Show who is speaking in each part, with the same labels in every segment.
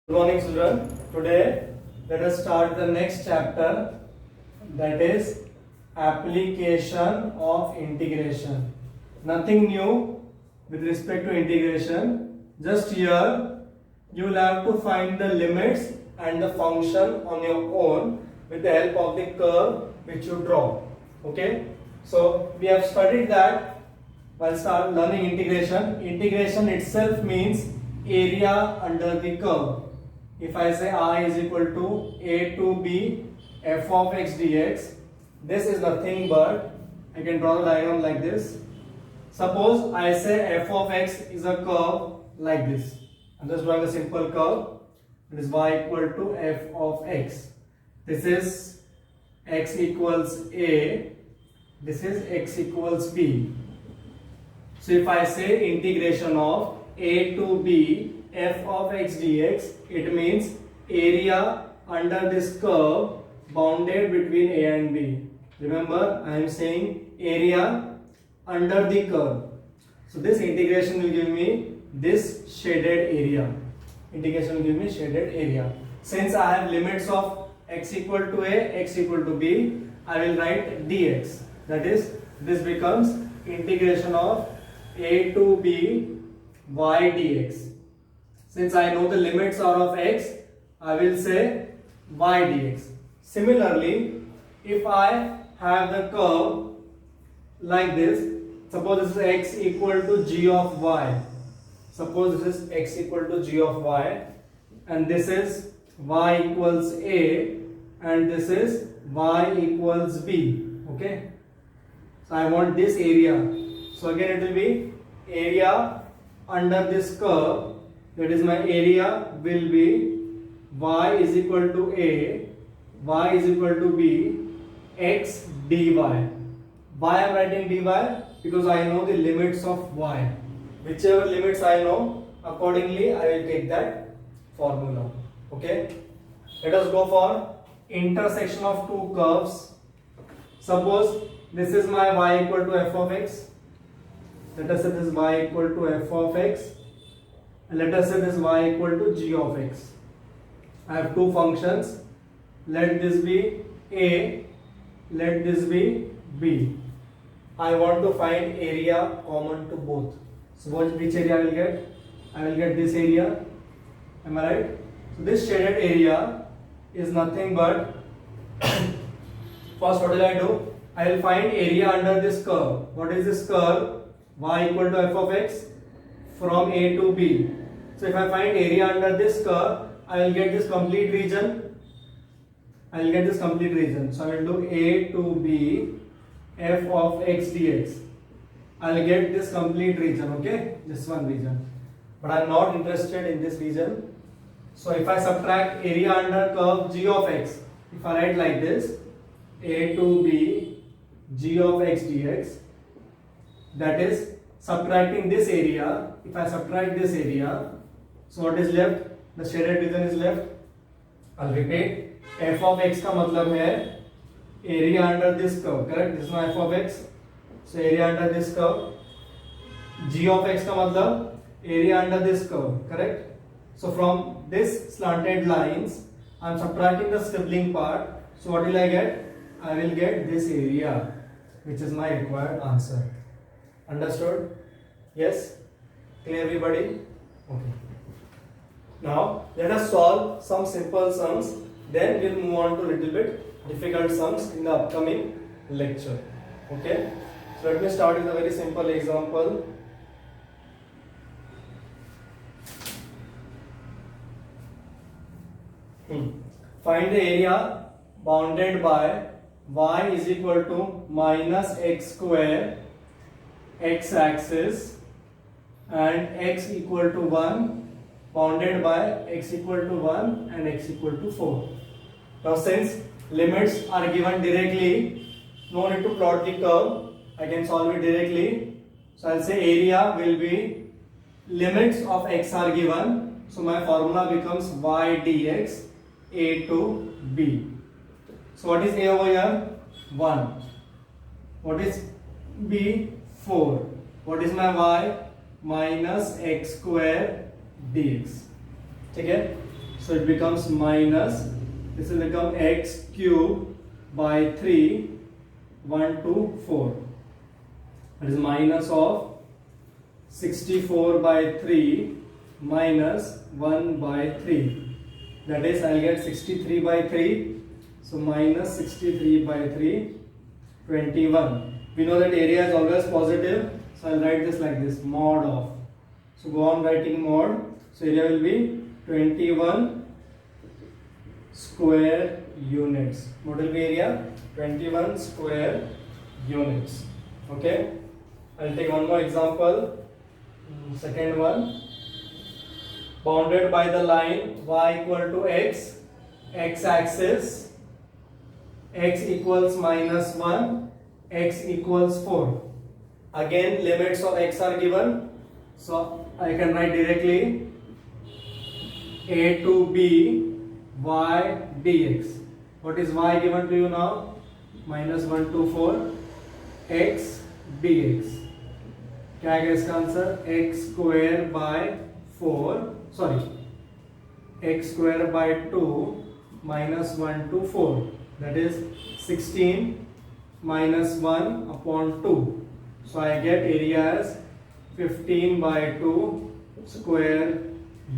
Speaker 1: Good morning, children. Today, let us start the next chapter, that is application of integration. Nothing new with respect to integration. Just here, you will have to find the limits and the function on your own with the help of the curve which you draw. Okay. So we have studied that while start learning integration. Integration itself means area under the curve. If I say I is equal to a to b f of x dx, this is nothing but, I can draw the diagram like this. Suppose I say f of x is a curve like this. I'm just drawing a simple curve. It is y equal to f of x. This is x equals a. This is x equals b. So if I say integration of a to b f of x dx, it means area under this curve bounded between a and b. Remember, I am saying area under the curve. So this integration will give me this shaded area. Integration will give me shaded area. Since I have limits of x equal to a, x equal to b, I will write dx. That is, this becomes integration of a to b y dx. Since I know the limits are of x, I will say y dx. Similarly, if I have the curve like this, suppose this is x equal to g of y. Suppose this is x equal to g of y, and this is y equals a, and this is y equals b. Okay. So I want this area. So again it will be area under this curve. That is, my area will be y is equal to a, y is equal to b, x dy. Why I am writing dy? Because I know the limits of y. Whichever limits I know, accordingly I will take that formula. Okay. Let us go for intersection of two curves. Suppose this is my y equal to f of x. Let us say this is y equal to f of x. And let us say this y equal to g of x. I have two functions. Let this be a, let this be b. I want to find area common to both. So which area I will get? I will get this area. Am I right? So this shaded area is nothing but first what will I do? I will find area under this curve. What is this curve? Y equal to f of x from a to b. So if I find area under this curve, I will get this complete region. I will get this complete region. So I will do a to b f of x dx. I will get this complete region. Okay, this one region. But I am not interested in this region. So if I subtract area under curve g of x, if I write like this, a to b g of x dx, that is subtracting this area. If I subtract this area, so what is left? The shaded region is left. I'll repeat. F of x का मतलब है area under this curve, correct? This is my f of x. So area under this curve. G of x का मतलब area under this curve, correct? So from this slanted lines, I am subtracting the sibling part. So what will I get? I will get this area, which is my required answer. Understood? Yes? Clear everybody? Okay. Now let us solve some simple sums, then we'll move on to little bit difficult sums in the upcoming lecture. Okay? So let me start with a very simple example. Find the area bounded by y is equal to minus x square x axis and x equal to 1, bounded by x equal to 1 and x equal to 4. Now since limits are given directly, no need to plot the curve, I can solve it directly. So I'll say area will be limits of x are given, so my formula becomes y dx a to b. So what is a over here? 1. What is b? 4. What is my y? Minus x square dx. ठीक है. So it becomes minus, this will become x cube by 3, 1 to 4. That is minus of 64 by 3 minus 1 by 3. That is, I'll get 63 by 3. So minus 63 by 3, 21. We know that area is always positive. So I'll write this like this, mod of. So go on writing mod. So area will be 21 square units. What will be area? 21 square units. Okay. I'll take one more example. Second one. Bounded by the line y equal to x, x axis, x equals minus 1, x equals 4. Again, limits of x are given. So I can write directly a to b y dx. What is y given to you now? Minus 1 to 4 x dx. क्या आएगा इसका answer? x square by 4, sorry, x square by 2 minus 1 to 4. That is 16 minus 1 upon 2. So I get area as 15 by 2 square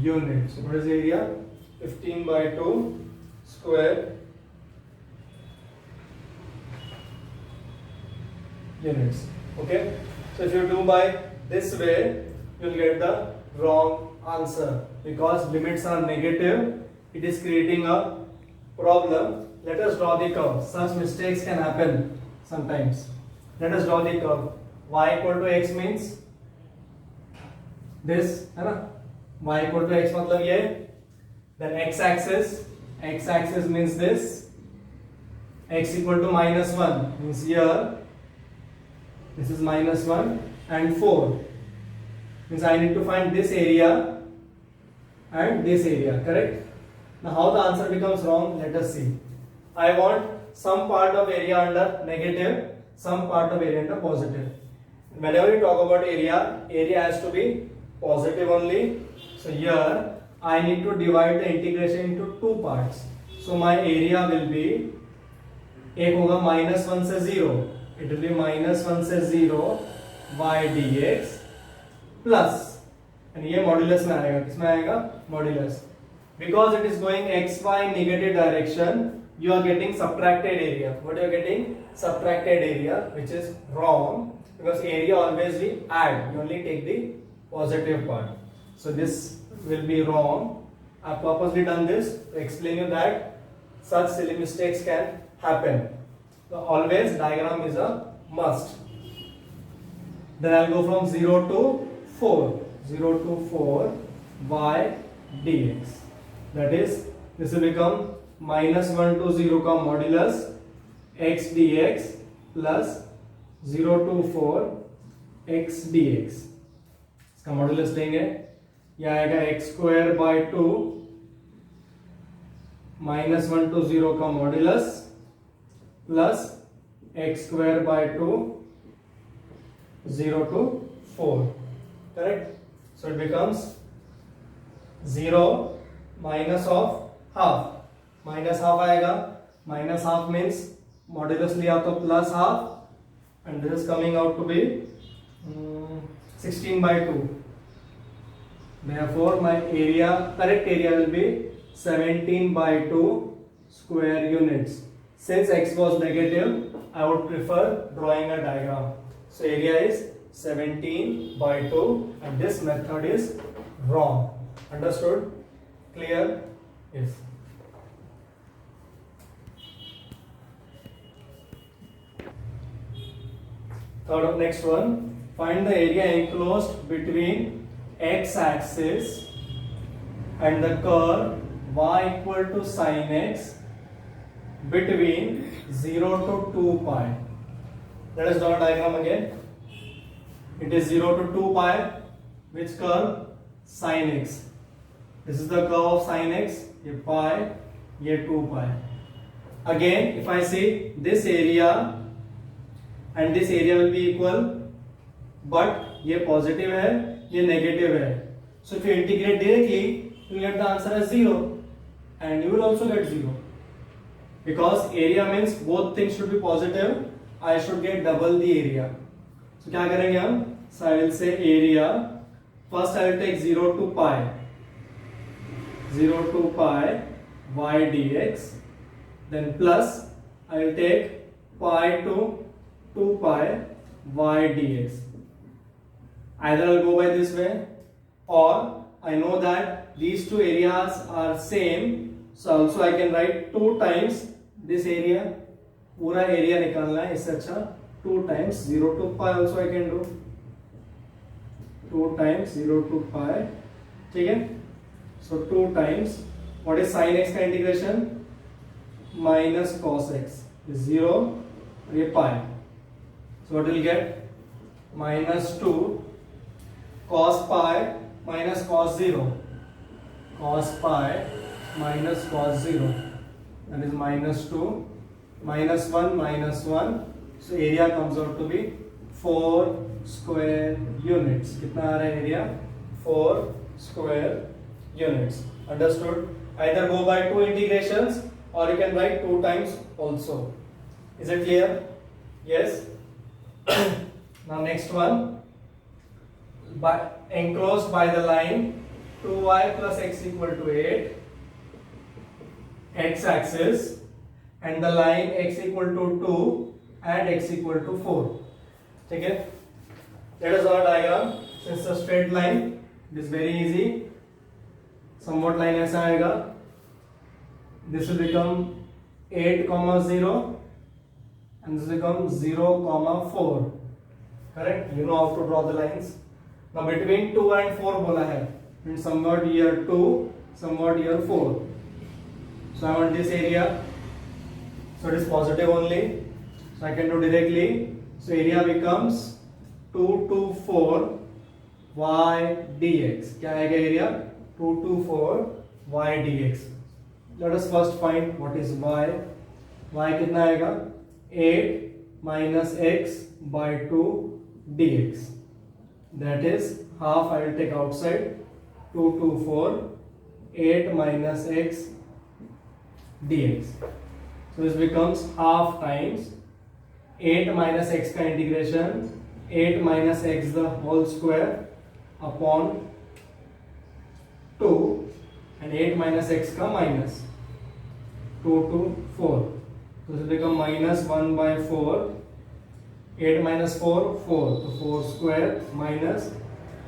Speaker 1: units. So what is the area? 15 by 2 square units. Okay. So if you do by this way, you will get the wrong answer because limits are negative. It is creating a problem. Let us draw the curve. Such mistakes can happen sometimes. Let us draw the curve. Y equal to x means this, है ना? Y equal to x मतलब ये. Then x axis means this. X equal to minus 1 means here. This is minus 1 and 4. Means I need to find this area and this area, correct? Now how the answer becomes wrong, let us see. I want some part of area under negative, some part of area under positive. Whenever you talk about area has to be positive only. So here I need to divide the integration into two parts. So my area will be, एक होगा minus 1 से 0. It will be minus 1 से 0 y dx plus, and ये modulus में आएगा. किसमें आएगा? Modulus. Because it is going xy negative direction, you are getting subtracted area. What you are getting? Subtracted area, which is wrong because area always we add. You only take the positive part. So this will be wrong. I have purposely done this to explain you that such silly mistakes can happen. So always diagram is a must. Then I will go from 0 to 4. 0 to 4 y dx. That is, this will become minus 1 to 0 का modulus x dx plus 0 to 4 x dx. इसका modulus लेंगे, यह आएगा x square by 2 minus 1 to 0 का modulus plus x square by 2 0 to 4. Correct? So it becomes 0 minus of half. Minus half आएगा. Minus half means modulus लिया तो plus half, and this is coming out to be 16 by 2. Therefore my area, correct area will be 17 by 2 square units. Since x was negative, I would prefer drawing a diagram. So area is 17 by 2 and this method is wrong. Understood? Clear? Yes. Third, next one. Find the area enclosed between x-axis and the curve y equal to sin x between 0 to 2 pi. Let us draw a diagram again. It is 0 to 2 pi. Which curve? Sin x. This is the curve of sin x. ये pi, ये 2 pi. Again, if I see this area and this area will be equal, but ये positive है, ये negative है. So if you integrate directly, you get the answer as 0. and you will also get 0. Because area means both things should be positive, I should get double the area. So क्या करेंगे हम? So I will say area. First I will take 0 to pi. 0 to pi y dx. Then plus I will take pi to 2 pi y dx. Either I'll go by this way, or I know that these two areas are same, so also I can write 2 times this area. पूरा area निकालना है, इससे अच्छा 2 times 0 to pi also I can do. 2 times 0 to pi, ठीक है? So 2 times, what is sin x का integration? Minus cos x is 0, ये pi. So what will get? Minus 2 cos pi minus cos 0. Cos pi minus cos 0. That is minus 2. Minus 1 minus 1. So area comes out to be 4 square units. कितना आ रहा है area? 4 square units. Understood? Either go by 2 integrations or you can write 2 times also. Is it clear? Yes. Now next one. Enclosed by the line 2y plus x equal to 8, x axis, and the line x equal to 2 and x equal to 4. ठीक है? Let us draw a diagram. Since a straight line, it is very easy. Somewhat line ऐसा आएगा. This will become 8, 0 and this will become 0, 4. Correct? You know how to draw the lines. Now between 2 and 4 बोला है, means somewhat here 2, somewhat here 4. So I want this area. So it is positive only. So I can do directly. So area becomes 2 to 4 y dx. क्या आएगा area? 2 to 4 y dx. Let us first find what is y. Y कितना आएगा? 8 minus x by 2 dx. That is half I will take outside. 2 to 4 8 minus x dx. So this becomes half times 8 minus x का integration 8 minus x the whole square upon 2 and 8 minus x का minus 2 to 4. So this will become minus 1 by 4. 8 minus 4, 4. So 4 square minus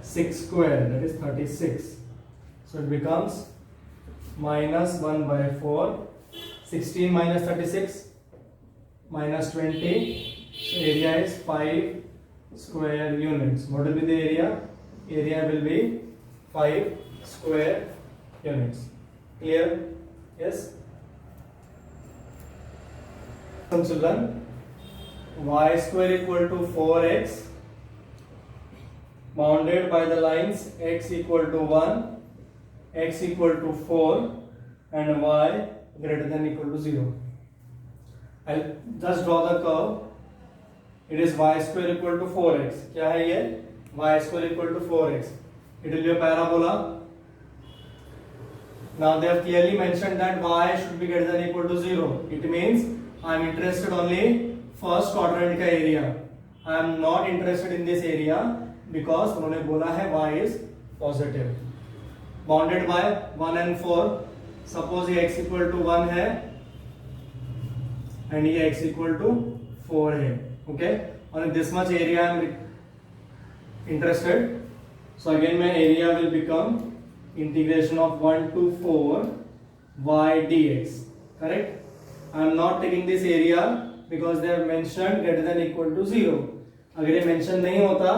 Speaker 1: 6 square, that is 36. So it becomes minus 1 by 4. 16 minus 36 minus 20. So area is 5 square units. What will be the area? Area will be 5 square units. Clear? Yes? Some children. Y square equal to 4x bounded by the lines x equal to 1, x equal to 4 and y greater than equal to 0. I'll just draw the curve. It is y square equal to 4x. क्या है ये? Y square equal to 4x. It will be a parabola. Now they have clearly mentioned that y should be greater than equal to 0. It means I am interested only first quadrant का area. I am not interested in this area because उन्होंने बोला है y is positive. Bounded by 1 and 4. Suppose ये x equal to 1 है and ये x equal to 4 है. Okay, और this much area I am interested. So again my area will become integration of 1 to 4 y dx. Correct? I am not taking this area because they have mentioned greater than equal to 0. अगर ये mention नहीं होता,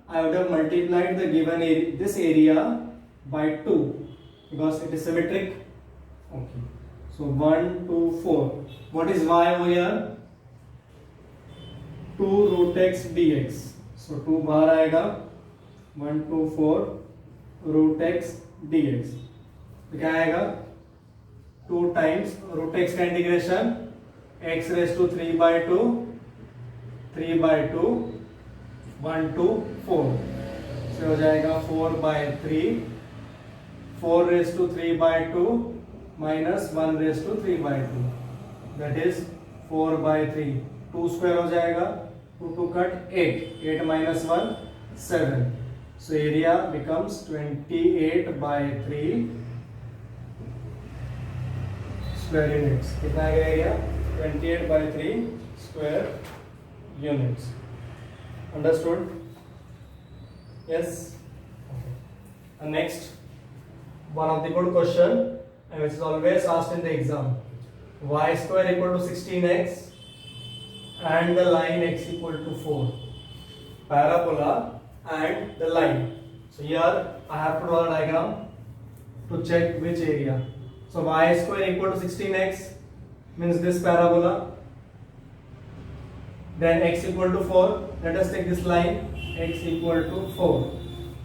Speaker 1: I would have multiplied the given area, this area by 2 because it is symmetric. Okay. So 1 to 4. What is y over here? 2 root x dx. So 2 बाहर आएगा. 1 to 4 root x dx. तो क्या आएगा? 2 times root x का integration x raised to 3 by 2, 3 by 2, 1 to 4. So हो जाएगा 4 by 3, 4 raised to 3 by 2, minus 1 raised to 3 by 2, that is 4 by 3. 2 square हो जाएगा, 2 to cut 8, 8 minus 1 7. So area becomes 28 by 3 square units. कितना आएगा area? 28 by 3 square units. Understood? Yes. Okay. And next, one of the good question, and which is always asked in the exam. Y square equal to 16x and the line x equal to 4. Parabola and the line. So here I have to draw a diagram to check which area. So y square equal to 16x means this parabola. Then x equal to 4. Let us take this line, x equal to 4.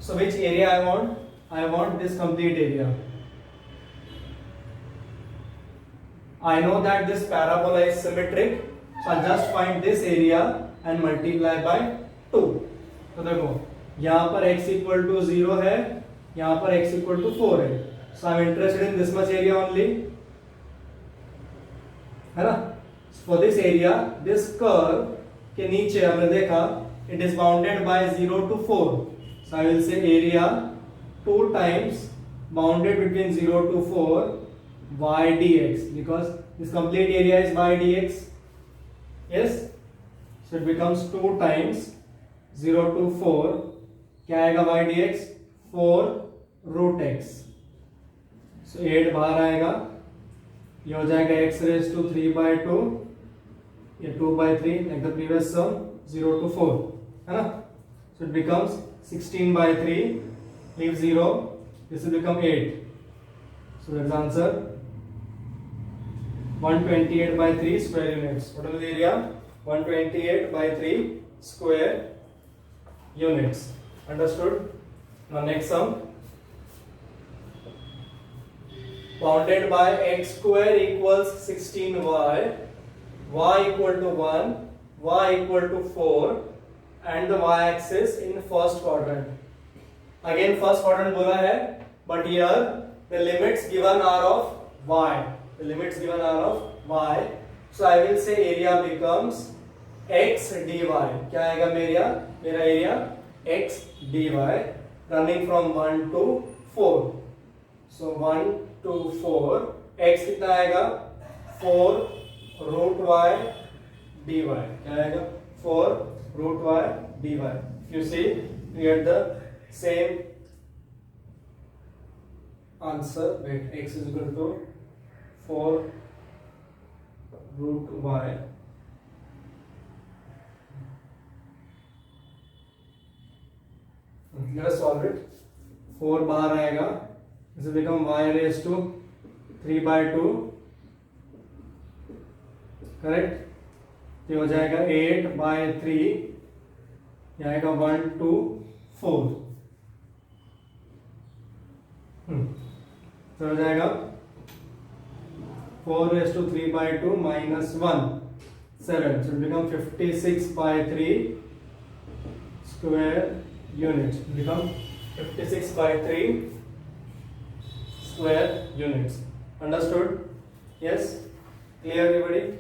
Speaker 1: So which area I want? I want this complete area. I know that this parabola is symmetric, so I'll just find this area and multiply by 2. तो देखो यहाँ पर x equal to 0 है, यहाँ पर x equal to 4 है. So I'm interested in this much area only, है ना? For this area, this curve के नीचे हमने देखा it is bounded by 0 to 4. So I will say area 2 times bounded between 0 to 4 y dx, because this complete area is y dx. Yes, so it becomes 2 times 0 to 4. क्या आएगा y dx? 4 root x. So 8 बाहर आएगा, ये हो जाएगा x raised to 3 by 2, ये 2 by 3 like the previous sum, 0 to 4, है ना? So it becomes 16 by 3, leave 0, this will become 8. So that's the answer. 128 by 3 square units. What is the area? 128 by 3 square units. Understood? Now next sum. Bounded by x square equals 16y, y equal to 1, y equal to 4, and the y-axis in first quadrant. Again first quadrant बोला है, but here the limits given are of y. The limits given are of y. So I will say area becomes x dy. क्या आएगा मेरा area? X dy running from 1 to 4. So 1 to 4. X कितना आएगा? 4 root y dy. क्या आएगा? 4 root y dy. You see, we get the same answer. Wait, x is equal to 4 root y. Let us solve it. 4 बाहर आएगा, this will become y raised to 3 by 2. Correct? ये हो जाएगा 8 by 3. ये आएगा 1 to 4. तो हो जाएगा 4 raised to 3 by 2 minus 1, 7. So it become 56 by 3 square units. It become 56 by 3 square units. Understood? Yes? Clear everybody?